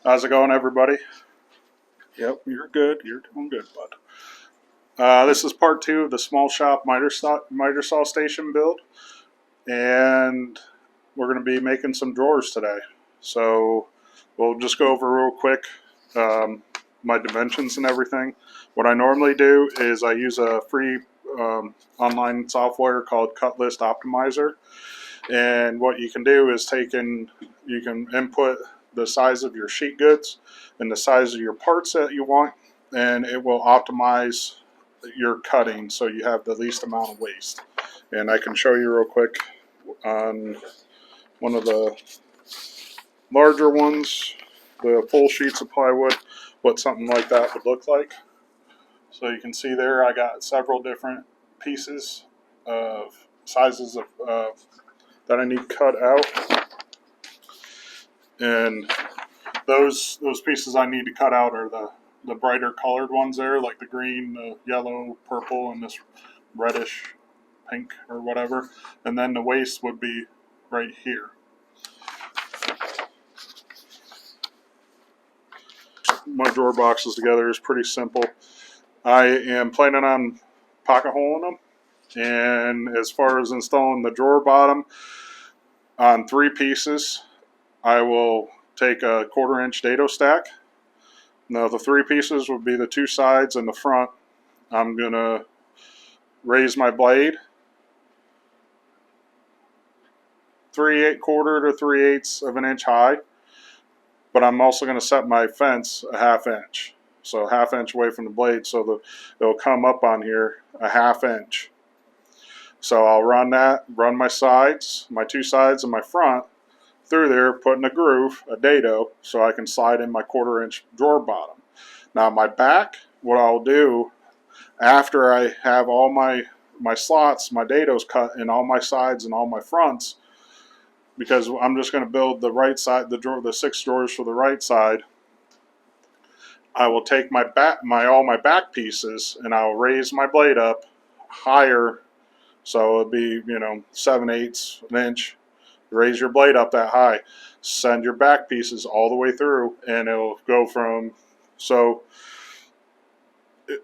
How's it going, everybody? Yep, you're good. You're doing good, bud. This is part two of the small shop miter saw station build, and we're going to be making some drawers today. So we'll just go over real quick my dimensions and everything. What I normally do is I use a free online software called Cut List Optimizer, and what you can do is you can input the size of your sheet goods and the size of your parts that you want, and it will optimize your cutting so you have the least amount of waste. And I can show you real quick on one of the larger ones, the full sheets of plywood, what something like that would look like. So you can see there I got several different pieces of sizes of that I need cut out, and those pieces I need to cut out are the brighter colored ones there, like the green, the yellow, purple, and this reddish pink or whatever. And then the waste would be right here. My drawer boxes together is pretty simple. I am planning on pocket holing them. And as far as installing the drawer bottom on 3 pieces, I will take a 1/4 inch dado stack. Now the 3 pieces would be the 2 sides and the front. I'm going to raise my blade 3/4 to 3/8 of an inch high, but I'm also going to set my fence a 1/2 inch. So a 1/2 inch away from the blade, so it'll come up on here a 1/2 inch. So I'll run my sides, my 2 sides and my front through there, put in a groove, a dado, so I can slide in my 1/4 inch drawer bottom. Now my back, what I'll do after I have all my slots, my dados cut in all my sides and all my fronts, because I'm just going to build the right side, the 6 drawers for the right side, I will take all my back pieces and I'll raise my blade up higher, so it'll be 7/8 an inch. Raise your blade up that high, send your back pieces all the way through, and it'll go from, so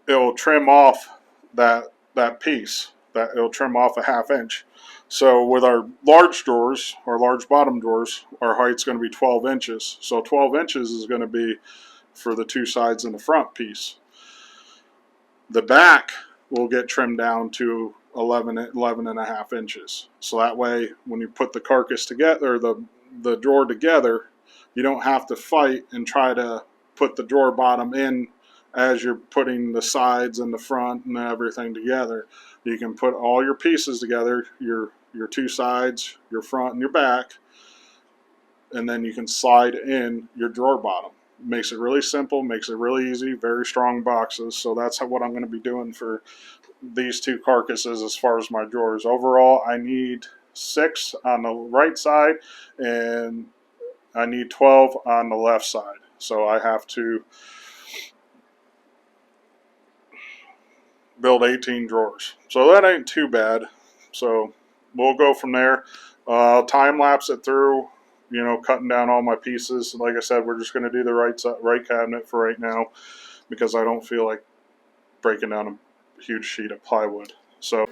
it'll trim off that piece, that it'll trim off a 1/2 inch. So with our large drawers, our large bottom drawers, our height's going to be 12 inches. So 12 inches is going to be for the 2 sides and the front piece. The back will get trimmed down to 11 and 1/2 inches. So that way, when you put the carcass together, the drawer together, you don't have to fight and try to put the drawer bottom in as you're putting the sides and the front and everything together. You can put all your pieces together, your 2 sides, your front, and your back, and then you can slide in your drawer bottom. Makes it really simple, makes it really easy, very strong boxes. So that's what I'm going to be doing for these 2 carcasses as far as my drawers. Overall, I need 6 on the right side and I need 12 on the left side. So I have to build 18 drawers. So that ain't too bad. So we'll go from there. Time lapse it through, cutting down all my pieces. Like I said, we're just going to do the right cabinet for right now because I don't feel like breaking down a huge sheet of plywood. So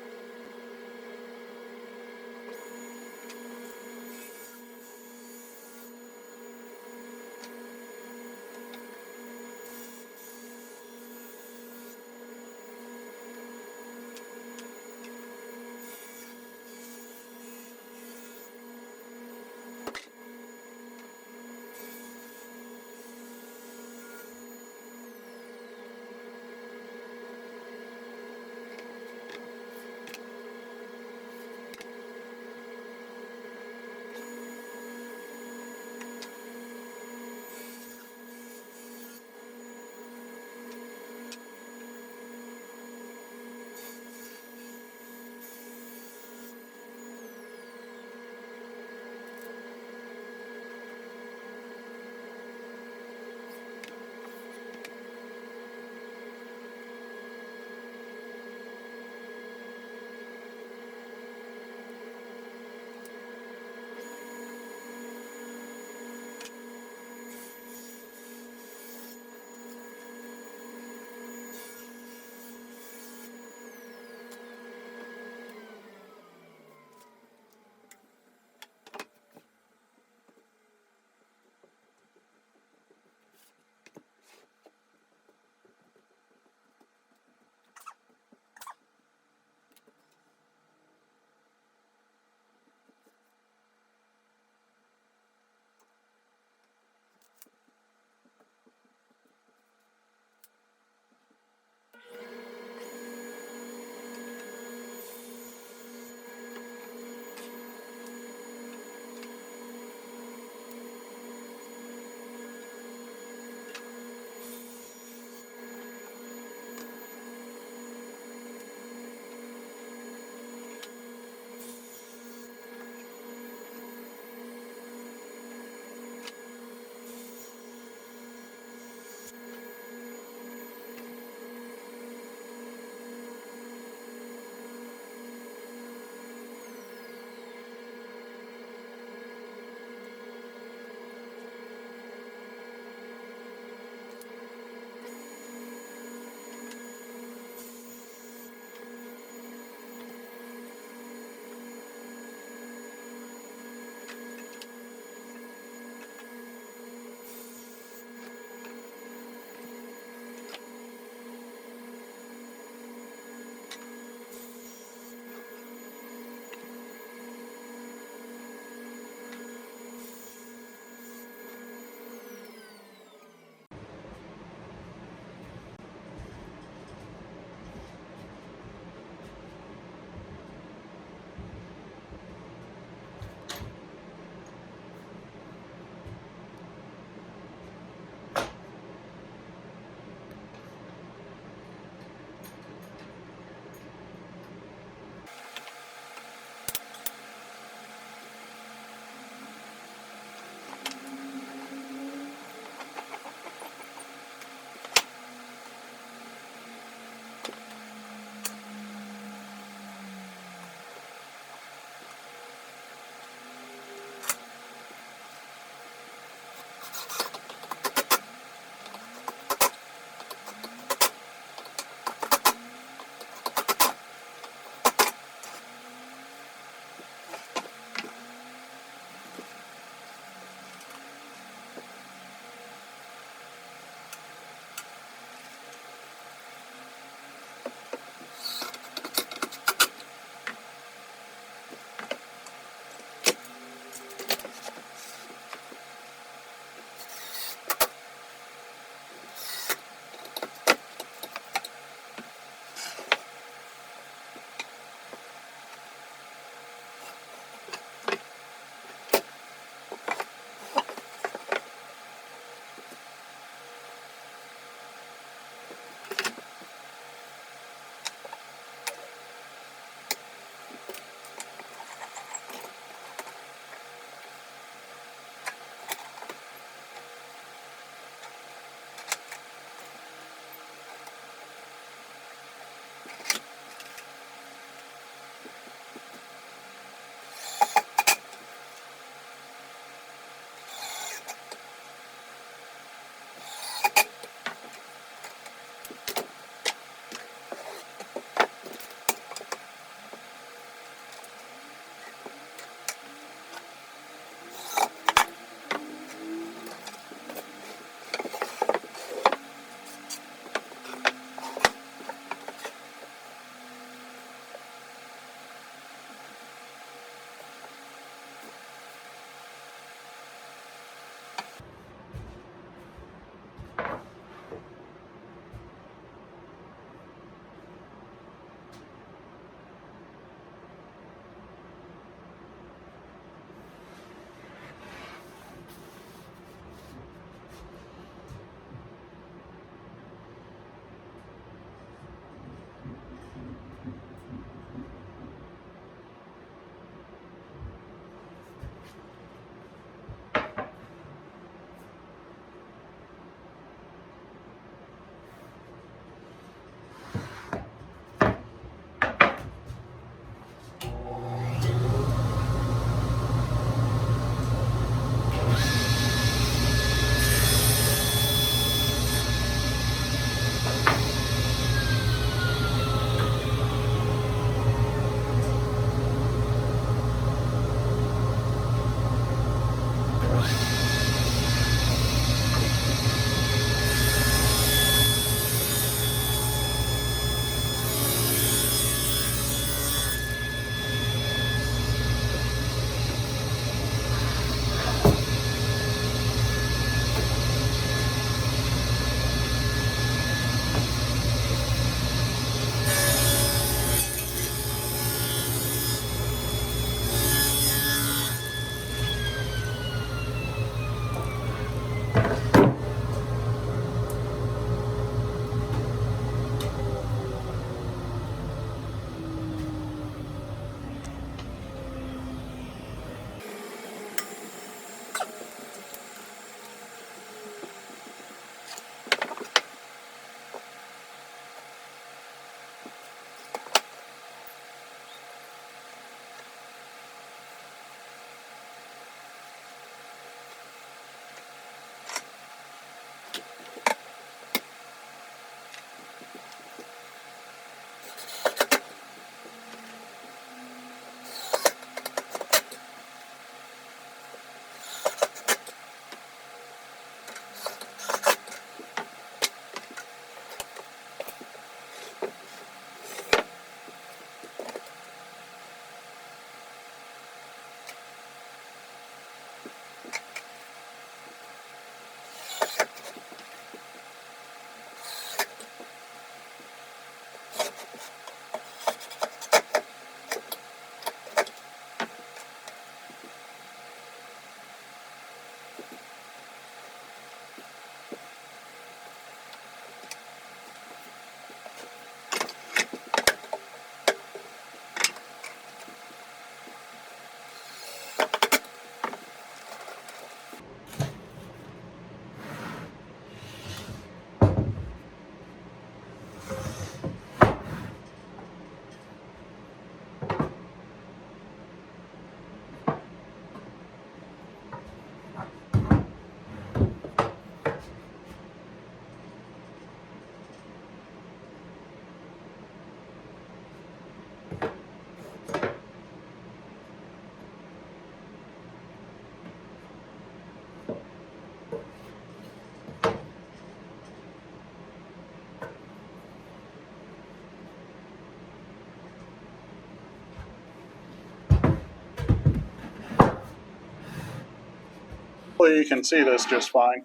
You can see this just fine,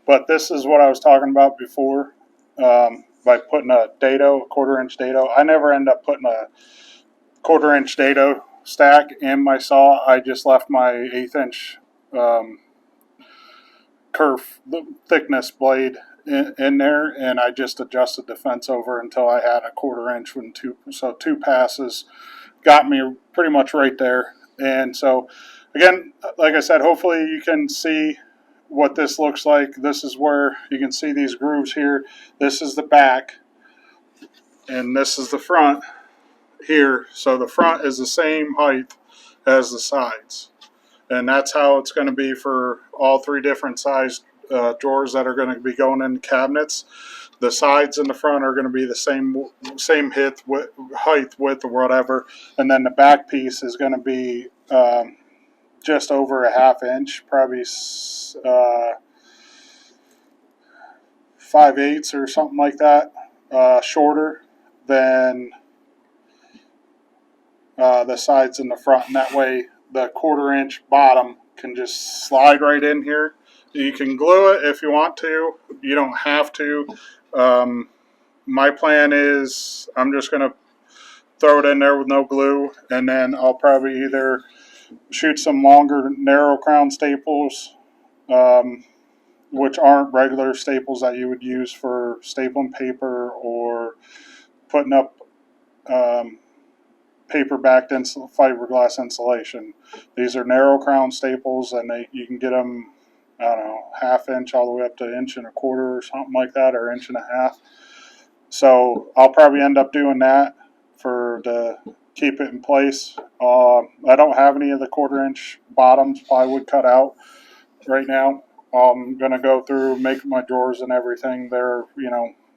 but this is what I was talking about before. By putting a dado, a quarter-inch dado, I never end up putting a quarter-inch dado stack in my saw. I just left my 1/8 inch kerf thickness blade in there, and I just adjusted the fence over until I had a quarter-inch. So two passes got me pretty much right there. And so, again, like I said, hopefully you can see what this looks like. This is where you can see these grooves here. This is the back, and this is the front here. So the front is the same height as the sides, and that's how it's going to be for all three different size drawers that are going to be going in cabinets. The sides and the front are going to be the same height, width, or whatever, and then the back piece is going to be just over a 1/2 inch, probably 5/8 or something like that, shorter than the sides and the front, and that way the quarter-inch bottom can just slide right in here. You can glue it if you want to. You don't have to. My plan is I'm just going to throw it in there with no glue, and then I'll probably either shoot some longer narrow crown staples, which aren't regular staples that you would use for stapling paper or putting up paper-backed fiberglass insulation. These are narrow crown staples, and you can get them, I don't know, 1/2 inch all the way up to 1.25 inches or something like that, or 1.5 inches. So I'll probably end up doing that to keep it in place. I don't have any of the quarter-inch bottoms plywood cut out right now. I'm going to go through, make my drawers and everything. They're,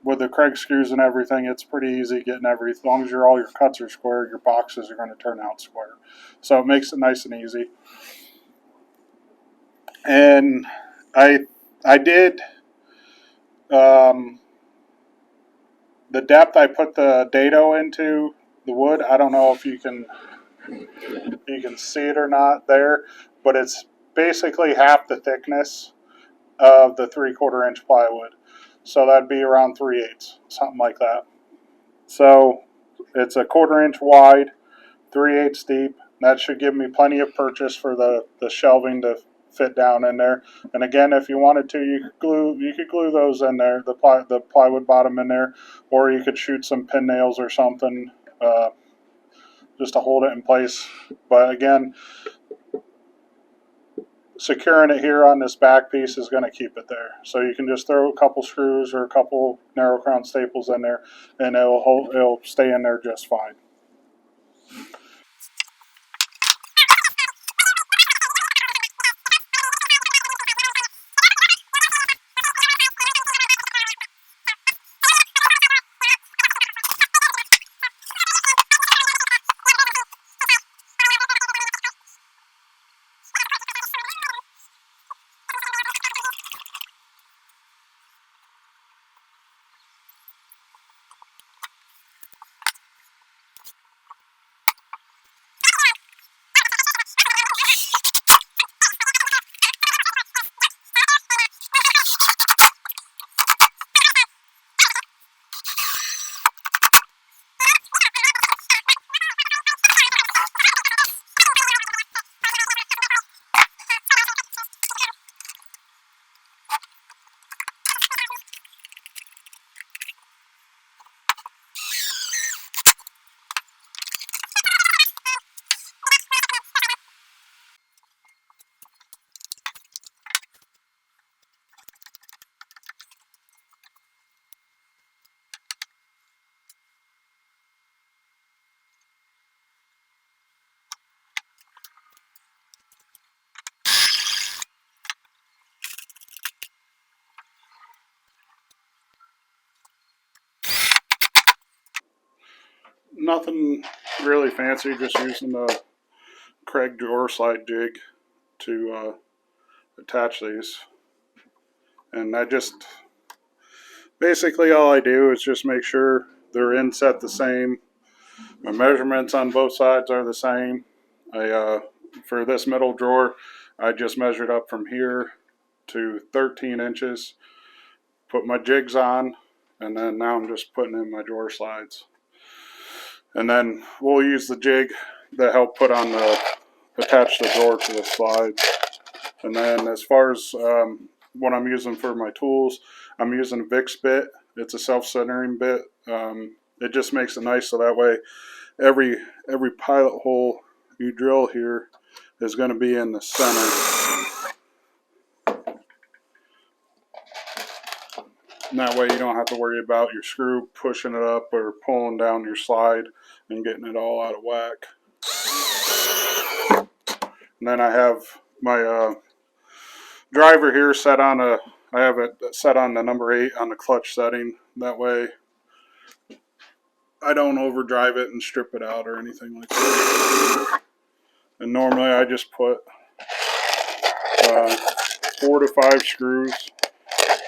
with the Kreg screws and everything, it's pretty easy getting everything. As long as all your cuts are square, your boxes are going to turn out square. So it makes it nice and easy. And I did, the depth I put the dado into the wood, I don't know if you can see it or not there, but it's basically half the thickness of the 3/4 inch plywood. So that'd be around 3/8, something like that. So it's a 1/4 inch wide, 3/8 deep. That should give me plenty of purchase for the shelving to fit down in there. And again, if you wanted to, you could glue those in there, the plywood bottom in there, or you could shoot some pin nails or something just to hold it in place. But again, securing it here on this back piece is going to keep it there. So you can just throw a couple screws or a couple narrow crown staples in there, and it'll stay in there just fine. Nothing really fancy, just using the Kreg drawer slide jig to attach these. And I just, basically all I do is just make sure they're inset the same. My measurements on both sides are the same. For this middle drawer, I just measured up from here to 13 inches, put my jigs on, and then now I'm just putting in my drawer slides. And then we'll use the jig that helped attach the drawer to the slide. And then as far as what I'm using for my tools, I'm using a Vicks bit. It's a self-centering bit. It just makes it nice so that way every pilot hole you drill here is going to be in the center. And that way you don't have to worry about your screw pushing it up or pulling down your slide and getting it all out of whack. And then I have my driver here set on I have it set on the number 8 on the clutch setting. That way I don't overdrive it and strip it out or anything like that. And normally I just put 4 to 5 screws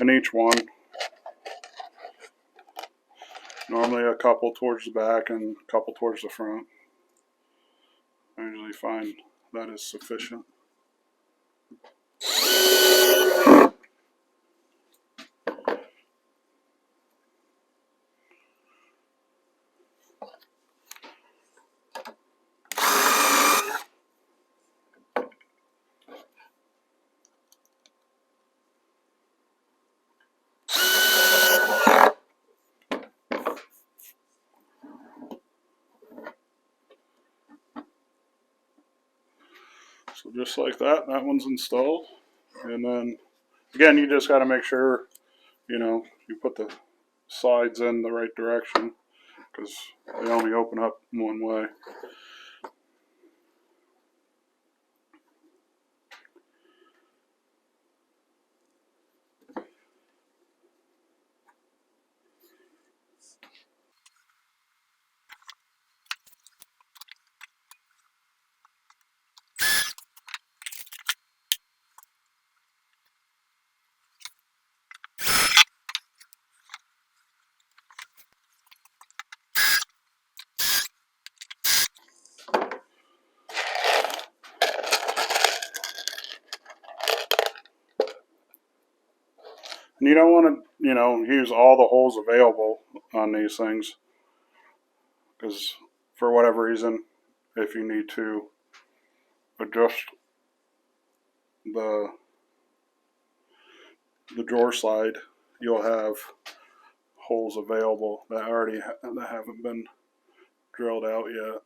in each one. Normally a couple towards the back and a couple towards the front. I usually find that is sufficient. So just like that one's installed. And then again, you just got to make sure, you put the slides in the right direction because they only open up one way. And you don't want to, use all the holes available on these things because for whatever reason, if you need to adjust the drawer slide, you'll have holes available that that haven't been drilled out yet.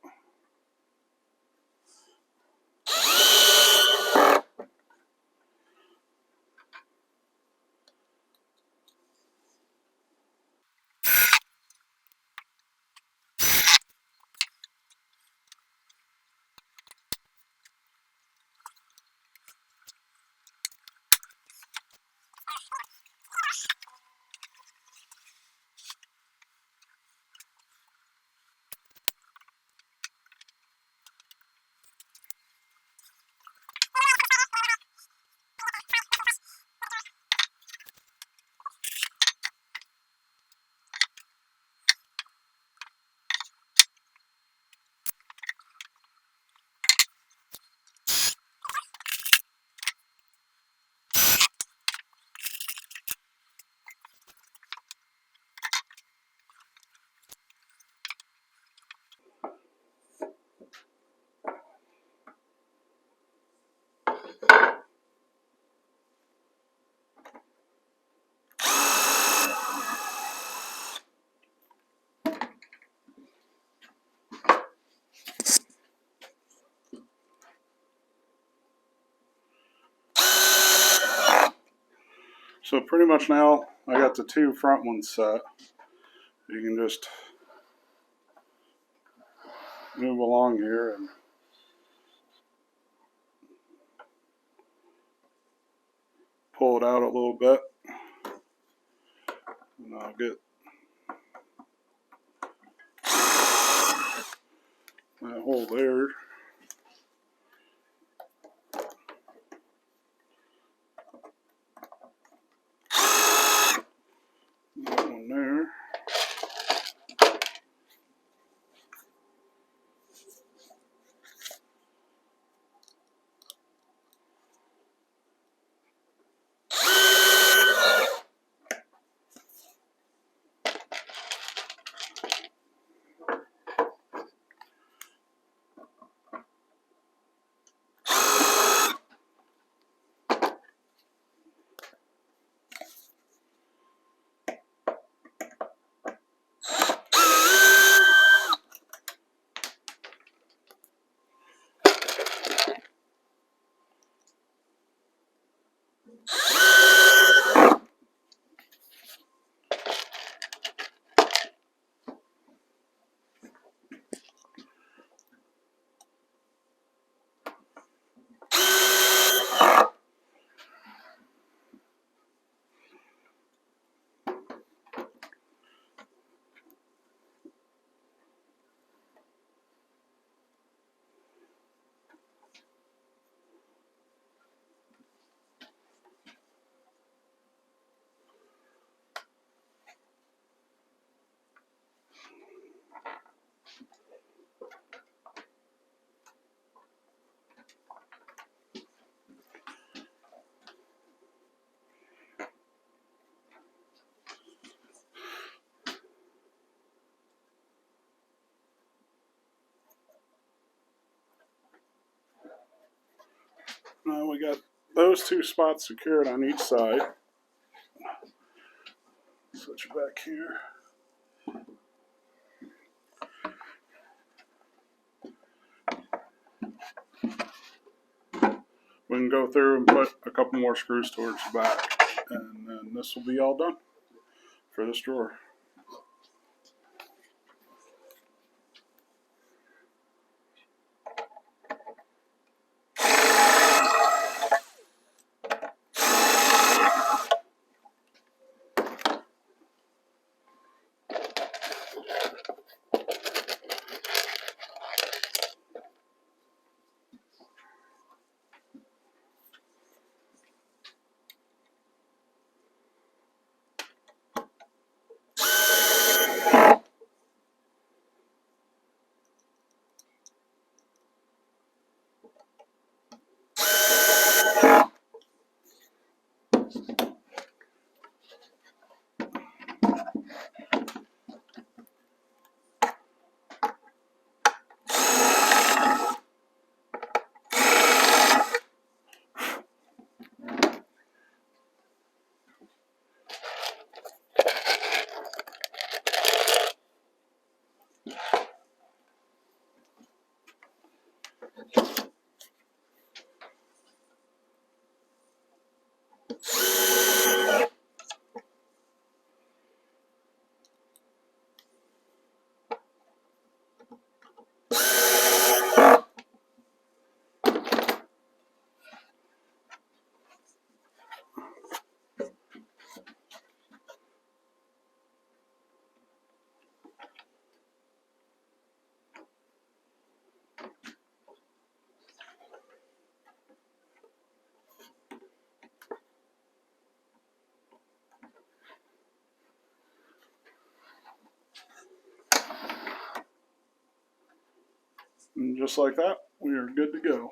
So pretty much now I got the 2 front ones set. You can just move along here and pull it out a little bit. And I'll hole there. That one there. Now we got those two spots secured on each side. Switch it back here. We can go through and put a couple more screws towards the back, and then this will be all done for this drawer. And just like that, we are good to go.